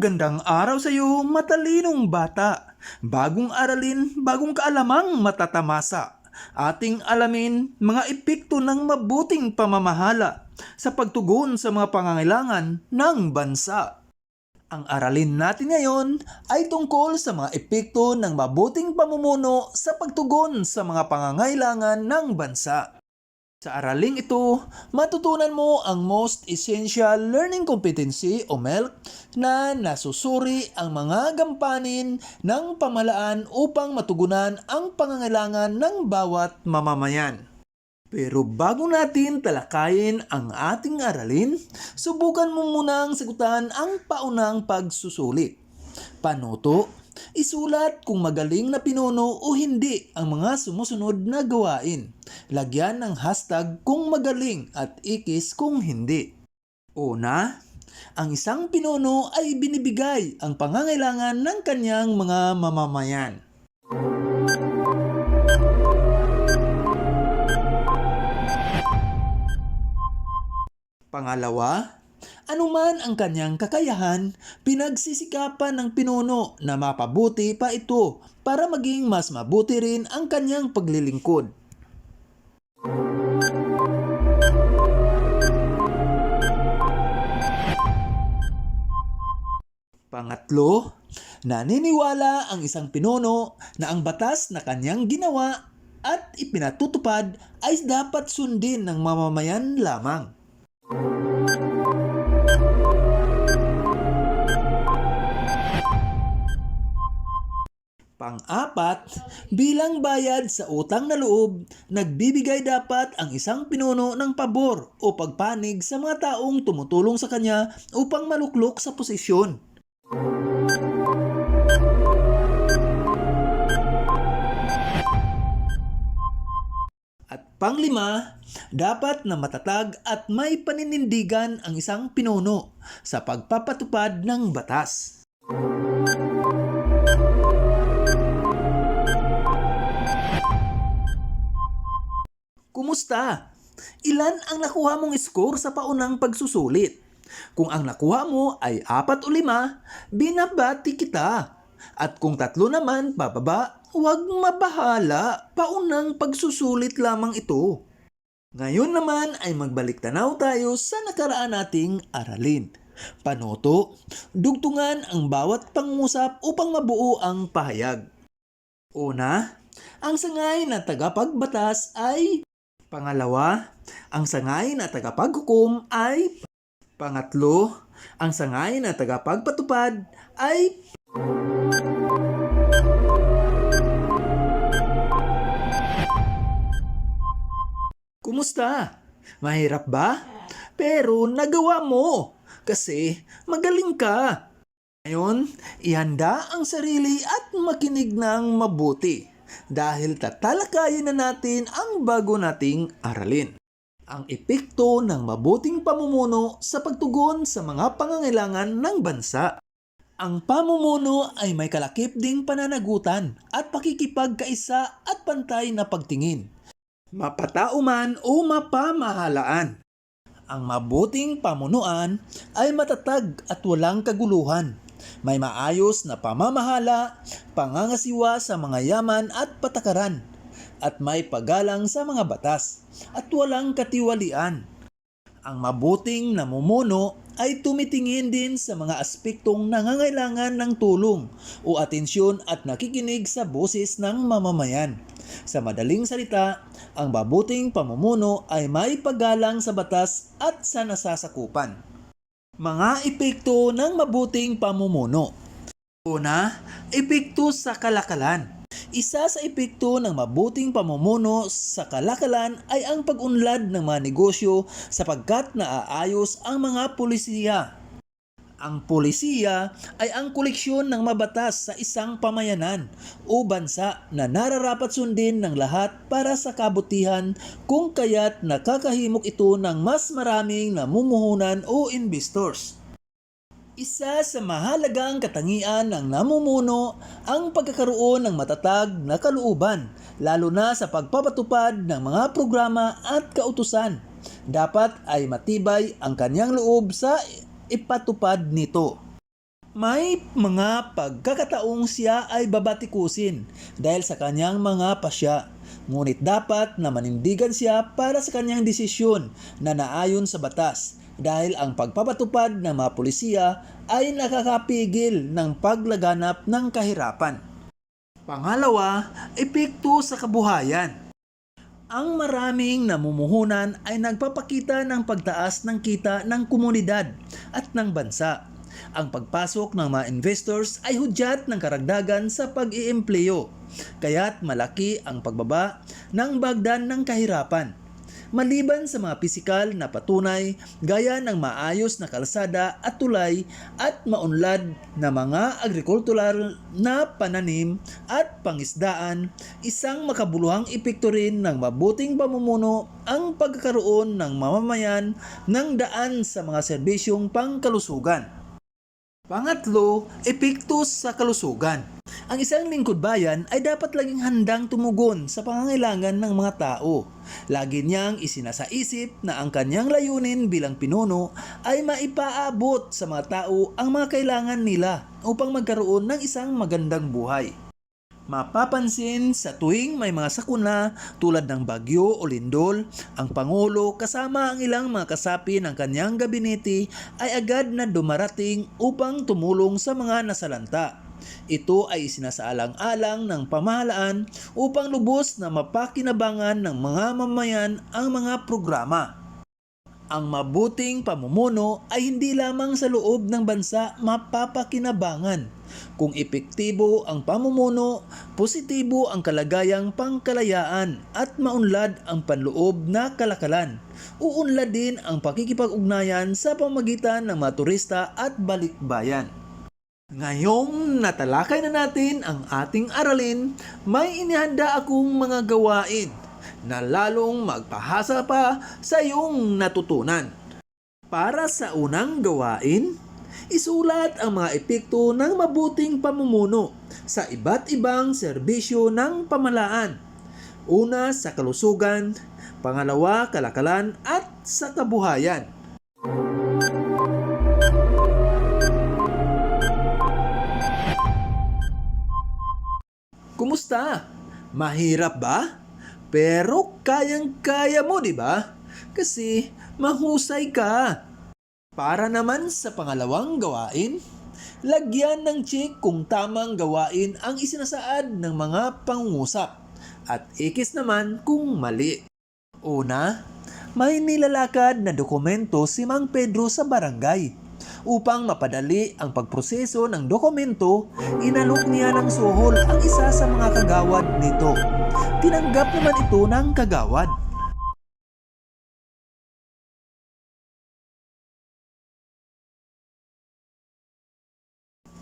Magandang araw sa iyo, matalinong bata. Bagong aralin, bagong kaalamang matatamasa. Ating alamin mga epekto ng mabuting pamamahala sa pagtugon sa mga pangangailangan ng bansa. Ang aralin natin ngayon ay tungkol sa mga epekto ng mabuting pamumuno sa pagtugon sa mga pangangailangan ng bansa. Sa araling ito, matutunan mo ang Most Essential Learning Competency o MELC na nasusuri ang mga gampanin ng pamahalaan upang matugunan ang pangangailangan ng bawat mamamayan. Pero bago natin talakayin ang ating aralin, subukan mo munang sagutan ang paunang pagsusulit. Panuto, isulat kung magaling na pinuno o hindi ang mga sumusunod na gawain. Lagyan ng hashtag kung magaling at ikis kung hindi. Una, ang isang pinuno ay binibigay ang pangangailangan ng kanyang mga mamamayan. Pangalawa, anuman ang kanyang kakayahan, pinagsisikapan ng pinuno na mapabuti pa ito para maging mas mabuti rin ang kanyang paglilingkod. Pangatlo, naniniwala ang isang pinuno na ang batas na kanyang ginawa at ipinatutupad ay dapat sundin ng mamamayan lamang. Pang-apat, bilang bayad sa utang na loob, nagbibigay dapat ang isang pinuno ng pabor o pagpanig sa mga taong tumutulong sa kanya upang maluklok sa posisyon. At panglima, dapat na matatag at may paninindigan ang isang pinuno sa pagpapatupad ng batas. Kumusta? Ilan ang nakuha mong score sa paunang pagsusulit? Kung ang nakuha mo ay 4 o 5, binabati kita. At kung 3 naman pababa, huwag mabahala, paunang pagsusulit lamang ito. Ngayon naman ay magbalik tanaw tayo sa nakaraan nating aralin. Panuto, dugtungan ang bawat pangungusap upang mabuo ang pahayag. Una, ang sangay na tagapagbatas ay. Pangalawa, ang sangay na tagapaghukom ay. Pangatlo, ang sangay na tagapagpatupad ay. Kumusta? Mahirap ba? Pero nagawa mo kasi magaling ka. Ngayon, ihanda ang sarili at makinig ng mabuti dahil tatalakayin na natin ang bago nating aralin. Ang epekto ng mabuting pamumuno sa pagtugon sa mga pangangailangan ng bansa. Ang pamumuno ay may kalakip ding pananagutan at pakikipagkaisa at pantay na pagtingin. Mapatao man o mapamahalaan. Ang mabuting pamunuan ay matatag at walang kaguluhan. May maayos na pamamahala, pangangasiwa sa mga yaman at patakaran, at may paggalang sa mga batas, at walang katiwalian. Ang mabuting namumuno ay tumitingin din sa mga aspektong nangangailangan ng tulong o atensyon at nakikinig sa boses ng mamamayan. Sa madaling salita, ang mabuting pamumuno ay may paggalang sa batas at sa nasasakupan. Mga epekto ng mabuting pamumuno. Una, epekto sa kalakalan. Isa sa epekto ng mabuting pamumuno sa kalakalan ay ang pag-unlad ng mga negosyo sapagkat naaayos ang mga pulisiya. Ang pulisiya ay ang koleksyon ng mabatas sa isang pamayanan o bansa na nararapat sundin ng lahat para sa kabutihan kung kaya't nakakahimok ito ng mas maraming namumuhunan o investors. Isa sa mahalagang katangian ng namumuno ang pagkakaroon ng matatag na kalooban, lalo na sa pagpapatupad ng mga programa at kautusan. Dapat ay matibay ang kanyang loob sa ipatupad nito. May mga pagkakataong siya ay babatikusin dahil sa kanyang mga pasya. Ngunit dapat na manindigan siya para sa kanyang desisyon na naayon sa batas dahil ang pagpapatupad ng mga pulisiya ay nakakapigil ng paglaganap ng kahirapan. Pangalawa, epekto sa kabuhayan. Ang maraming namumuhunan ay nagpapakita ng pagtaas ng kita ng komunidad at ng bansa. Ang pagpasok ng mga investors ay hudyat ng karagdagan sa pag-iempleyo, kaya't malaki ang pagbaba ng bagdan ng kahirapan. Maliban sa mga pisikal na patunay gaya ng maayos na kalsada at tulay at maunlad na mga agrikultural na pananim at pangisdaan, isang makabuluhang epekto rin ng mabuting pamumuno ang pagkakaroon ng mamamayan ng daan sa mga serbisyong pangkalusugan. Pangatlo, epekto sa kalusugan. Ang isang lingkod bayan ay dapat laging handang tumugon sa pangangailangan ng mga tao. Lagi niyang isinasaisip na ang kanyang layunin bilang pinuno ay maipaabot sa mga tao ang mga kailangan nila upang magkaroon ng isang magandang buhay. Mapapansin sa tuwing may mga sakuna tulad ng bagyo o lindol, ang Pangulo kasama ang ilang mga kasapi ng kanyang gabinete ay agad na dumarating upang tumulong sa mga nasalanta. Ito ay isinasaalang-alang ng pamahalaan upang lubos na mapakinabangan ng mga mamayan ang mga programa. Ang mabuting pamumuno ay hindi lamang sa loob ng bansa mapapakinabangan. Kung epektibo ang pamumuno, positibo ang kalagayang pangkalayaan at maunlad ang panloob na kalakalan. Uunlad din ang pakikipag-ugnayan sa pamamagitan ng mga turista at balikbayan. Ngayong natalakay na natin ang ating aralin, may inihanda akong mga gawain na lalong magpahasa pa sa iyong natutunan. Para sa unang gawain, isulat ang mga epekto ng mabuting pamumuno sa iba't ibang serbisyo ng pamahalaan. Una, sa kalusugan, pangalawa, kalakalan at sa kabuhayan. Kumusta? Mahirap ba? Pero kayang-kaya mo, di ba? Kasi mahusay ka. Para naman sa pangalawang gawain, lagyan ng check kung tamang gawain ang isinasaad ng mga pangungusap at ikis naman kung mali. Una, may nilalakad na dokumento si Mang Pedro sa barangay. Upang mapadali ang pagproseso ng dokumento, inalok niya ng suhol ang isa sa mga kagawad nito. Tinanggap naman ito ng kagawad.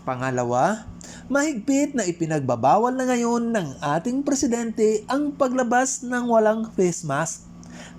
Pangalawa, mahigpit na ipinagbabawal na ngayon ng ating presidente ang paglabas ng walang face mask.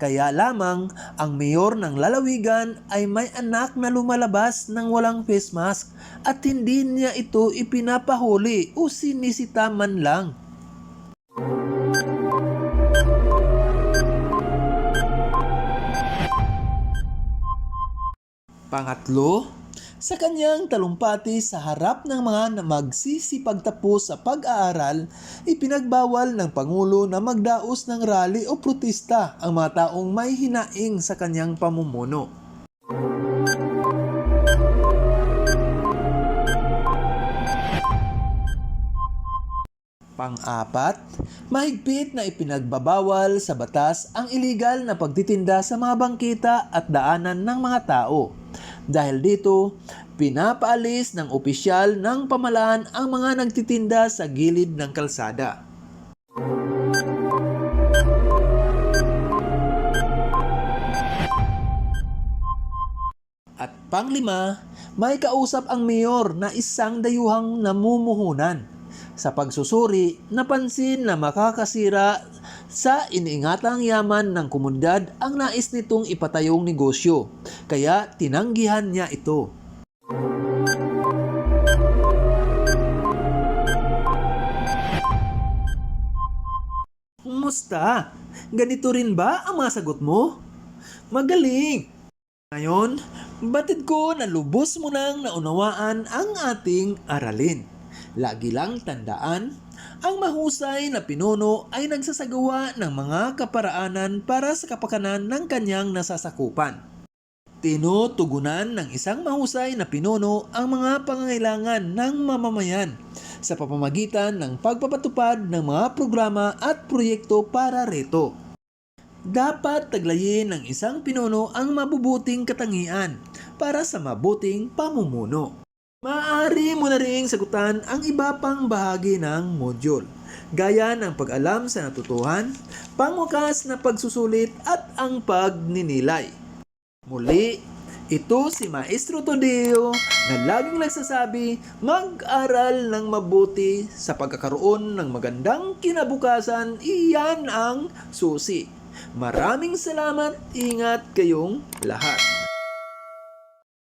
Kaya lamang ang mayor ng lalawigan ay may anak na lumalabas ng walang face mask at hindi niya ito ipinapahuli o sinisita man lang. Pangatlo, sa kanyang talumpati sa harap ng mga magsisipagtapos sa pag-aaral, ipinagbawal ng Pangulo na magdaos ng rally o protesta ang mga taong may hinaing sa kanyang pamumuno. Pang-apat, mahigpit na ipinagbabawal sa batas ang iligal na pagtitinda sa mga bangkita at daanan ng mga tao. Dahil dito, pinapaalis ng opisyal ng pamahalaan ang mga nagtitinda sa gilid ng kalsada. At panglima, may kausap ang mayor na isang dayuhang namumuhunan. Sa pagsusuri, napansin na makakasira sa iniingatang yaman ng komunidad ang nais nitong ipatayong negosyo, kaya tinanggihan niya ito. Kumusta? Ganito rin ba ang mga sagot mo? Magaling! Ngayon, Batid ko na lubos mo nang naunawaan ang ating aralin. Lagi lang tandaan, ang mahusay na pinuno ay nagsasagawa ng mga kaparaanan para sa kapakanan ng kanyang nasasakupan. Tinutugunan ng isang mahusay na pinuno ang mga pangangailangan ng mamamayan sa pamamagitan ng pagpapatupad ng mga programa at proyekto para rito. Dapat taglayin ng isang pinuno ang mabubuting katangian para sa mabuting pamumuno. Maaari mo na ring sagutan ang iba pang bahagi ng module, gaya ng pag-alam sa natutuhan, pangwakas na pagsusulit at ang pagninilay. Muli, ito si Maestro Todeo na laging nagsasabi mag-aral ng mabuti sa pagkakaroon ng magandang kinabukasan, iyan ang susi. Maraming salamat, ingat kayong lahat.